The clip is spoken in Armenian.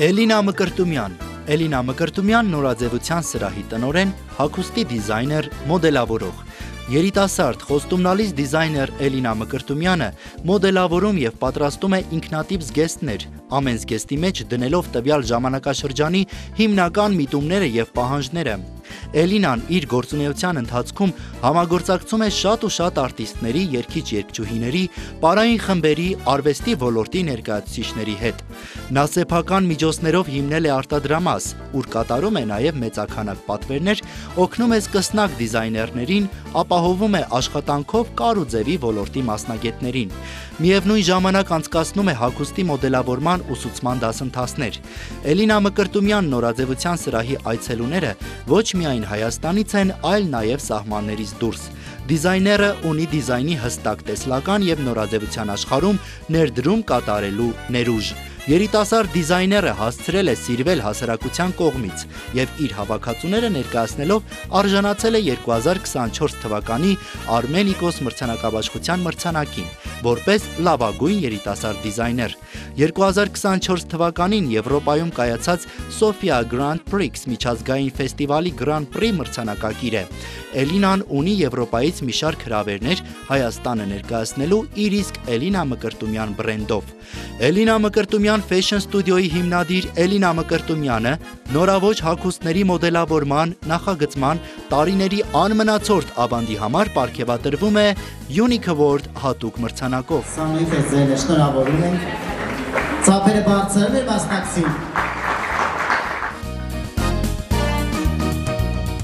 Էլինա Մկրտումյան Էլինա Մկրտումյան նորաձևության սրահի տնօրեն, հագուստի դիզայներ, մոդելավորող։ Երիտասարդ խոստումնալից դիզայներ Էլինա Մկրտումյանը մոդելավորում և պատրաստում է ինքնատիպ զգեստներ, ամեն զգեստի մեջ դնելով տվյալ ժամանակաշրջանի հիմնական միտումները և պահանջները։ Էլինան իր գործունեության ընթացքում համագործակցում է շատ ու շատ արտիստների, երգիչ-երգչուհիների, պարային խմբերի, արվեստի ոլորտի ներկայացուցիչների հետ։ Նա սեփական միջոցներով հիմնել է արտադրամաս, ուր կատարում է նաև մեծաքանակ պատվերներ, օգնում է սկսնակ դիզայներներին, ապահովում է աշխատանքով կար ու ձևի ոլորտի մասնագետներին։ Միևնույն ժամանակ անցկացնում է հագուստի մոդելավորման ուսուցման դասընթացներ։ Էլինա Մկրտումյան նորաձևության սրահի այցելուները ոչ միայն Հայաստանից են, այլ նաև սահմաններից դուրս։ Դիզայները ունի դիզայնի հստակ տեսլական և նորաձևության աշխարհում ներդրում կատարելու ներուժ։ Երիտասարդ դիզայները հասցրել է սիրվել հասարակության կողմից և իր հավաքածուները ներկայացնելով արժանացել է 2024 թվականի Արմենիկոս մրցանակաբաշխության մրցանակին, որպես լավագույն երիտասարդ դիզայներ։ 2024 թվականին Եվրոպայում կայացած Sofia Grand Prix միջազգային ֆեստիվալի Grand Prix մրցանակակիր է։ Էլինան ունի Եվրոպայից մի շարք հրավերներ Հայաստանը ներկայացնելու իր իսկ Էլինա Մկրտումյան բրենդով։ Էլինա Մկրտումյան Fashion Studio-ի հիմնադիր Էլինա Մկրտումյանը նորաոճ հագուստների մոդելավորման, նախագծման, տարիների անմնացորդ ավանդի համար պարգևատրվում է Unique Award հատուկ մրցանակով։ Շնորհավորում ենք։ Ծափերը բարձրացնել մասնակցին։